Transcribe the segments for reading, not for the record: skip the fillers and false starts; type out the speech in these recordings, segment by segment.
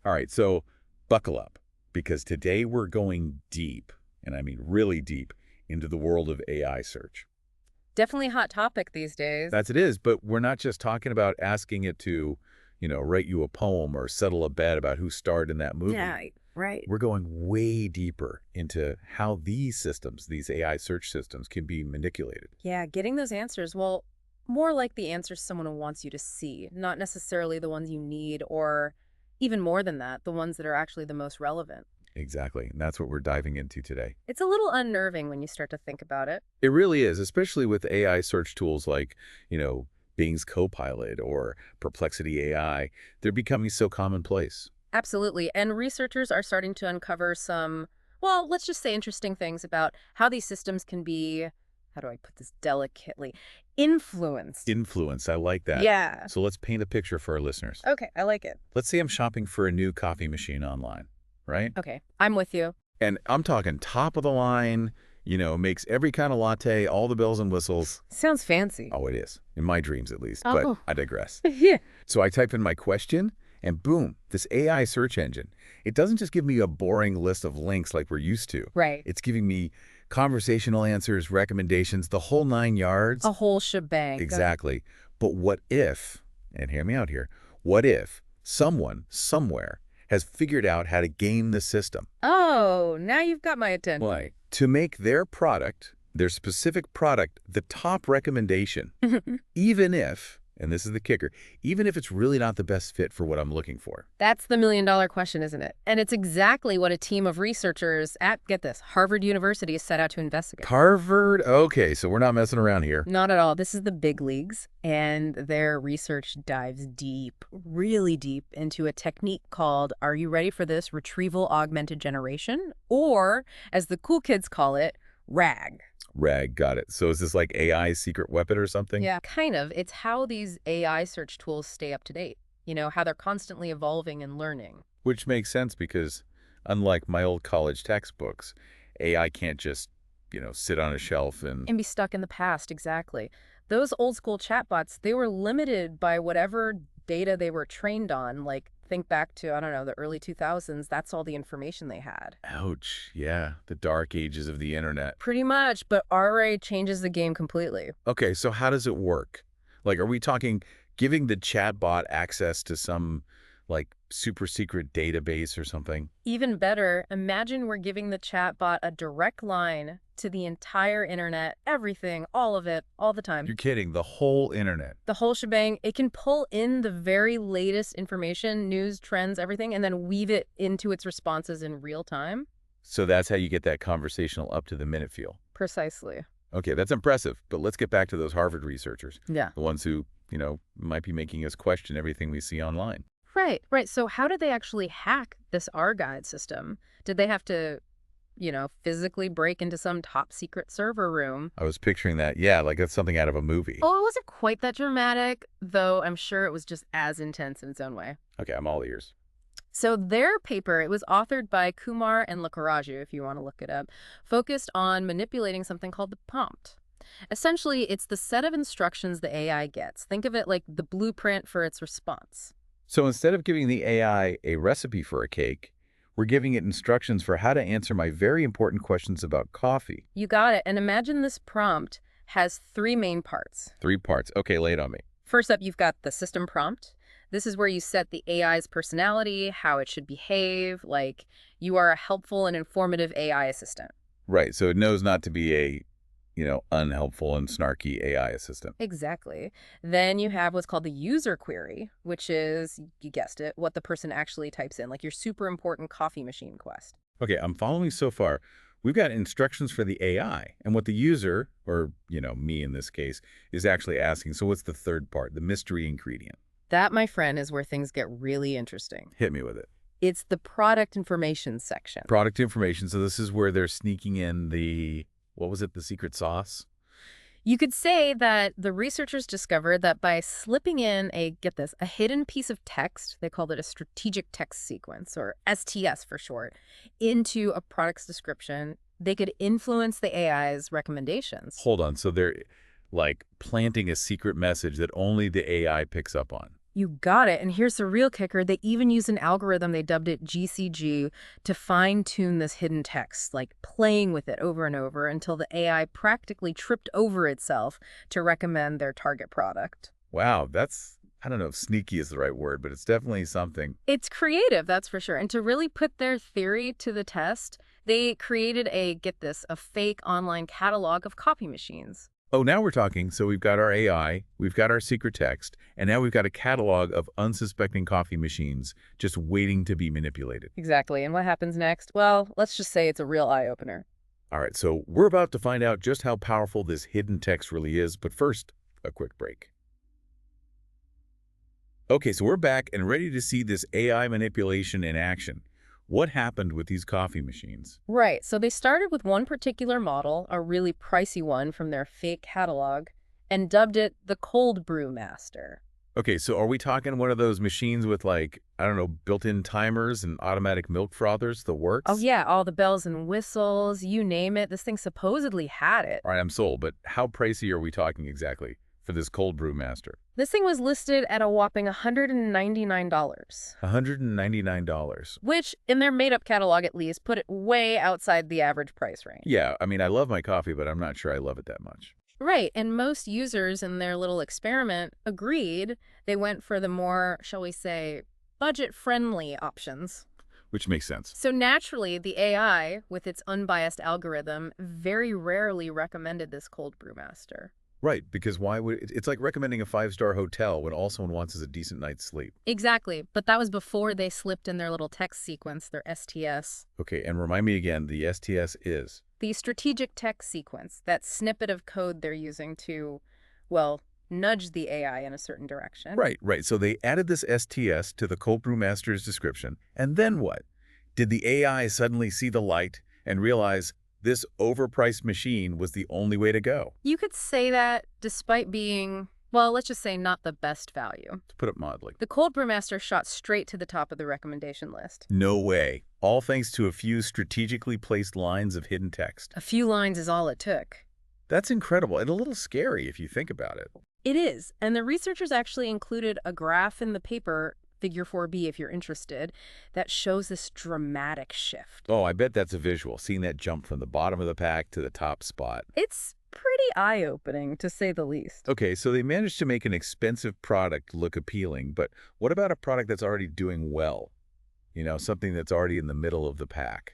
All right, so buckle up, because today we're going deep, and I mean really deep, into the world of AI search. Definitely a hot topic these days. It is, but we're not just talking about asking it to, write you a poem or settle a bet about who starred in that movie. Yeah, right. We're going way deeper into how these systems, these AI search systems, can be manipulated. Yeah, getting those answers, well, more like the answers someone wants you to see, not necessarily the ones you need, or even more than that, the ones that are actually the most relevant. Exactly, and that's what we're diving into today. It's a little unnerving when you start to think about it. It really is, especially with AI search tools like, Bing's Copilot or Perplexity AI. They're becoming so commonplace. Absolutely, and researchers are starting to uncover some, well, let's just say interesting things about how these systems can be, how do I put this delicately, influenced. Influence, I like that. Yeah. So let's paint a picture for our listeners. Okay, I like it. Let's say I'm shopping for a new coffee machine online, right? Okay, I'm with you. And I'm talking top of the line, makes every kind of latte, all the bells and whistles. Sounds fancy. Oh, it is. In my dreams, at least. Oh. But I digress. Yeah. So I type in my question, and boom, this AI search engine. It doesn't just give me a boring list of links like we're used to. Right. It's giving me conversational answers, recommendations, the whole 9 yards. A whole shebang. Exactly. But what if, and hear me out here, what if someone, somewhere, has figured out how to game the system? Oh, now you've got my attention. Why? To make their product, their specific product, the top recommendation, even if, and this is the kicker, even if it's really not the best fit for what I'm looking for. That's the million-dollar question, isn't it? And it's exactly what a team of researchers at, get this, Harvard University set out to investigate. Harvard? Okay, so we're not messing around here. Not at all. This is the big leagues, and their research dives deep, really deep, into a technique called, are you ready for this, retrieval augmented generation? Or, as the cool kids call it, RAG. RAG, got it. So is this like AI's secret weapon or something? Yeah, kind of. It's how these AI search tools stay up to date. How they're constantly evolving and learning. Which makes sense because, unlike my old college textbooks, AI can't just, sit on a shelf and be stuck in the past, exactly. Those old school chatbots, they were limited by whatever data they were trained on. Like, think back to, I don't know, the early 2000s. That's all the information they had. Ouch. Yeah, the dark ages of the internet. Pretty much, but RA changes the game completely. Okay, so how does it work? Like, are we talking giving the chatbot access to some, super secret database or something? Even better, imagine we're giving the chatbot a direct line to the entire internet, everything, all of it, all the time. You're kidding, the whole internet? The whole shebang. It can pull in the very latest information, news, trends, everything, and then weave it into its responses in real time. So that's how you get that conversational up-to-the-minute feel? Precisely. Okay, that's impressive, but let's get back to those Harvard researchers. Yeah. The ones who, might be making us question everything we see online. Right. So how did they actually hack this R-Guide system? Did they have to, physically break into some top secret server room? I was picturing that. Yeah, like that's something out of a movie. Oh, it wasn't quite that dramatic, though I'm sure it was just as intense in its own way. Okay, I'm all ears. So their paper, it was authored by Kumar and Lakkaraju, if you want to look it up, focused on manipulating something called the prompt. Essentially, it's the set of instructions the AI gets. Think of it like the blueprint for its response. So instead of giving the AI a recipe for a cake, we're giving it instructions for how to answer my very important questions about coffee. You got it. And imagine this prompt has 3 main parts. 3 parts. Okay, lay it on me. First up, you've got the system prompt. This is where you set the AI's personality, how it should behave, like you are a helpful and informative AI assistant. Right, so it knows not to be a, unhelpful and snarky AI assistant. Exactly. Then you have what's called the user query, which is, you guessed it, what the person actually types in, like your super important coffee machine quest. Okay, I'm following so far. We've got instructions for the AI, and what the user, or, me in this case, is actually asking. So what's the third part, the mystery ingredient? That, my friend, is where things get really interesting. Hit me with it. It's the product information section. Product information. So this is where they're sneaking in the, what was it, the secret sauce? You could say that the researchers discovered that by slipping in a, get this, a hidden piece of text, they called it a strategic text sequence, or STS for short, into a product's description, they could influence the AI's recommendations. Hold on. So they're like planting a secret message that only the AI picks up on. You got it. And here's the real kicker. They even used an algorithm, they dubbed it GCG, to fine-tune this hidden text, like playing with it over and over until the AI practically tripped over itself to recommend their target product. Wow, that's, I don't know if sneaky is the right word, but it's definitely something. It's creative, that's for sure. And to really put their theory to the test, they created get this, a fake online catalog of copy machines. Oh, now we're talking. So we've got our AI, we've got our secret text, and now we've got a catalog of unsuspecting coffee machines just waiting to be manipulated. Exactly. And what happens next? Well, let's just say it's a real eye-opener. All right, so we're about to find out just how powerful this hidden text really is, but first, a quick break. Okay, so we're back and ready to see this AI manipulation in action. What happened with these coffee machines? Right. So they started with one particular model, a really pricey one from their fake catalog, and dubbed it the Cold Brew Master. Okay, so are we talking one of those machines with, like, I don't know, built-in timers and automatic milk frothers, the works? Oh, yeah, all the bells and whistles, you name it. This thing supposedly had it. All right, I'm sold, but how pricey are we talking exactly for this Cold Brew Master? This thing was listed at a whopping $199. $199. Which, in their made-up catalog at least, put it way outside the average price range. Yeah, I mean, I love my coffee, but I'm not sure I love it that much. Right, and most users in their little experiment agreed. They went for the more, shall we say, budget-friendly options. Which makes sense. So naturally, the AI, with its unbiased algorithm, very rarely recommended this Cold Brew Master. Right, because why would it's like recommending a 5-star hotel when all someone wants is a decent night's sleep. Exactly, but that was before they slipped in their little text sequence, their STS. Okay, and remind me again, the STS is? The strategic text sequence, that snippet of code they're using to, well, nudge the AI in a certain direction. Right. So they added this STS to the Cold Brew Master's description, and then what? Did the AI suddenly see the light and realize this overpriced machine was the only way to go? You could say that despite being, well, let's just say not the best value. To put it mildly. The Cold Brew Master shot straight to the top of the recommendation list. No way. All thanks to a few strategically placed lines of hidden text. A few lines is all it took. That's incredible and a little scary if you think about it. It is, and the researchers actually included a graph in the paper, Figure 4B if you're interested, that shows this dramatic shift. Oh, I bet that's a visual, seeing that jump from the bottom of the pack to the top spot. It's pretty eye-opening, to say the least. Okay, so they managed to make an expensive product look appealing, but what about a product that's already doing well? You know, something that's already in the middle of the pack.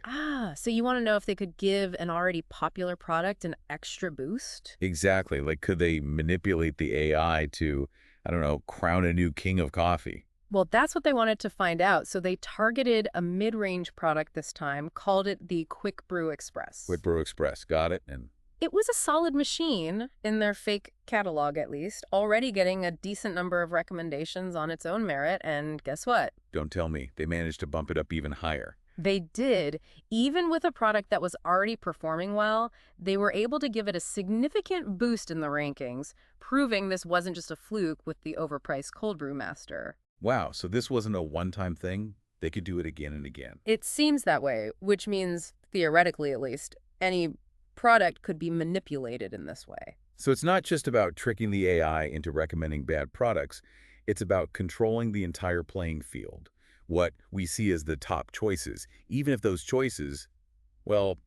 So you want to know if they could give an already popular product an extra boost? Exactly. Like, could they manipulate the AI to, I don't know, crown a new king of coffee? Well, that's what they wanted to find out. So they targeted a mid-range product this time, called it the Quick Brew Express. Quick Brew Express, got it. And it was a solid machine, in their fake catalog at least, already getting a decent number of recommendations on its own merit, and guess what? Don't tell me. They managed to bump it up even higher. They did. Even with a product that was already performing well, they were able to give it a significant boost in the rankings, proving this wasn't just a fluke with the overpriced Cold Brew Master. Wow, so this wasn't a one-time thing? They could do it again and again. It seems that way, which means, theoretically at least, any product could be manipulated in this way. So it's not just about tricking the AI into recommending bad products. It's about controlling the entire playing field. What we see as the top choices, even if those choices, well,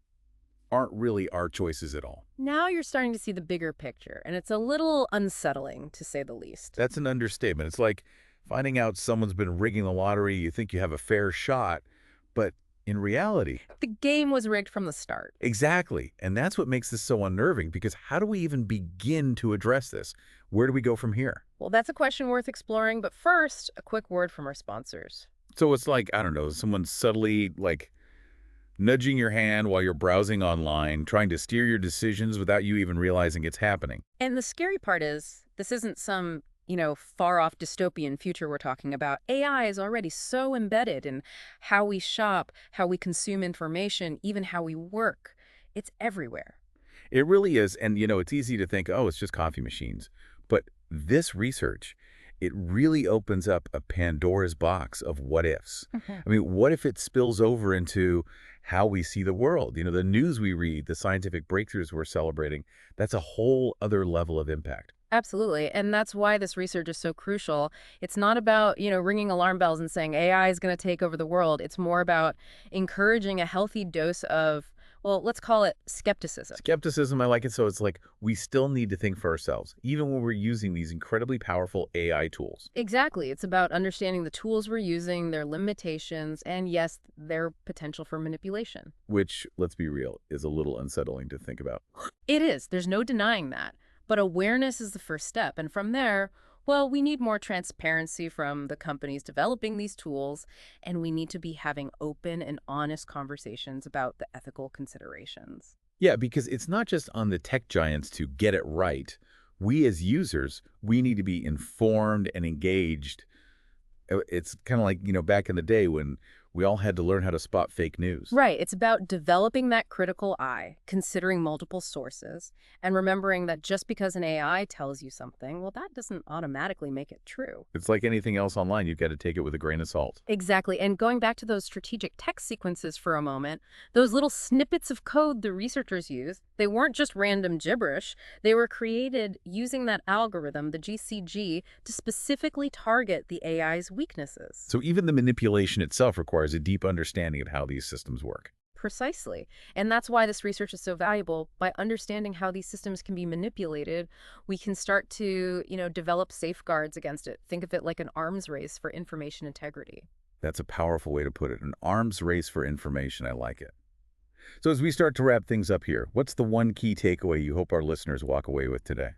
aren't really our choices at all. Now you're starting to see the bigger picture, and it's a little unsettling, to say the least. That's an understatement. It's like finding out someone's been rigging the lottery. You think you have a fair shot, but in reality, the game was rigged from the start. Exactly. And that's what makes this so unnerving, because how do we even begin to address this? Where do we go from here? Well, that's a question worth exploring, but first, a quick word from our sponsors. So it's like, I don't know, someone subtly, like, nudging your hand while you're browsing online, trying to steer your decisions without you even realizing it's happening. And the scary part is, this isn't some far-off dystopian future we're talking about. AI is already so embedded in how we shop, how we consume information, even how we work. It's everywhere. It really is. And, it's easy to think, oh, it's just coffee machines. But this research, it really opens up a Pandora's box of what-ifs. I mean, what if it spills over into how we see the world? The news we read, the scientific breakthroughs we're celebrating, that's a whole other level of impact. Absolutely. And that's why this research is so crucial. It's not about, ringing alarm bells and saying AI is going to take over the world. It's more about encouraging a healthy dose of, well, let's call it skepticism. Skepticism, I like it. So it's like we still need to think for ourselves, even when we're using these incredibly powerful AI tools. Exactly. It's about understanding the tools we're using, their limitations, and yes, their potential for manipulation. Which, let's be real, is a little unsettling to think about. It is. There's no denying that. But awareness is the first step. And from there, well, we need more transparency from the companies developing these tools, and we need to be having open and honest conversations about the ethical considerations. Yeah, because it's not just on the tech giants to get it right. We as users, we need to be informed and engaged. It's kind of like, back in the day when we all had to learn how to spot fake news. Right. It's about developing that critical eye, considering multiple sources, and remembering that just because an AI tells you something, well, that doesn't automatically make it true. It's like anything else online. You've got to take it with a grain of salt. Exactly. And going back to those strategic text sequences for a moment, those little snippets of code the researchers used, they weren't just random gibberish. They were created using that algorithm, the GCG, to specifically target the AI's weaknesses. So even the manipulation itself requires a deep understanding of how these systems work. Precisely. And that's why this research is so valuable. By understanding how these systems can be manipulated, we can start to, develop safeguards against it. Think of it like an arms race for information integrity. That's a powerful way to put it. An arms race for information. I like it. So as we start to wrap things up here, what's the one key takeaway you hope our listeners walk away with today?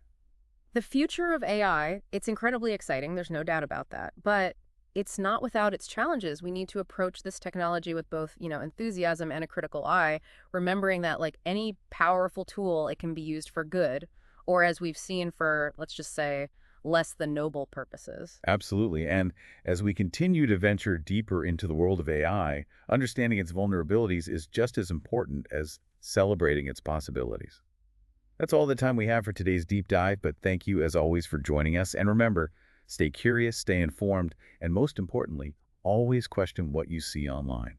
The future of AI, it's incredibly exciting. There's no doubt about that. But it's not without its challenges. We need to approach this technology with both, enthusiasm and a critical eye, remembering that like any powerful tool, it can be used for good, or as we've seen for, let's just say, less than noble purposes. Absolutely. And as we continue to venture deeper into the world of AI, understanding its vulnerabilities is just as important as celebrating its possibilities. That's all the time we have for today's deep dive, but thank you as always for joining us. And remember, stay curious, stay informed, and most importantly, always question what you see online.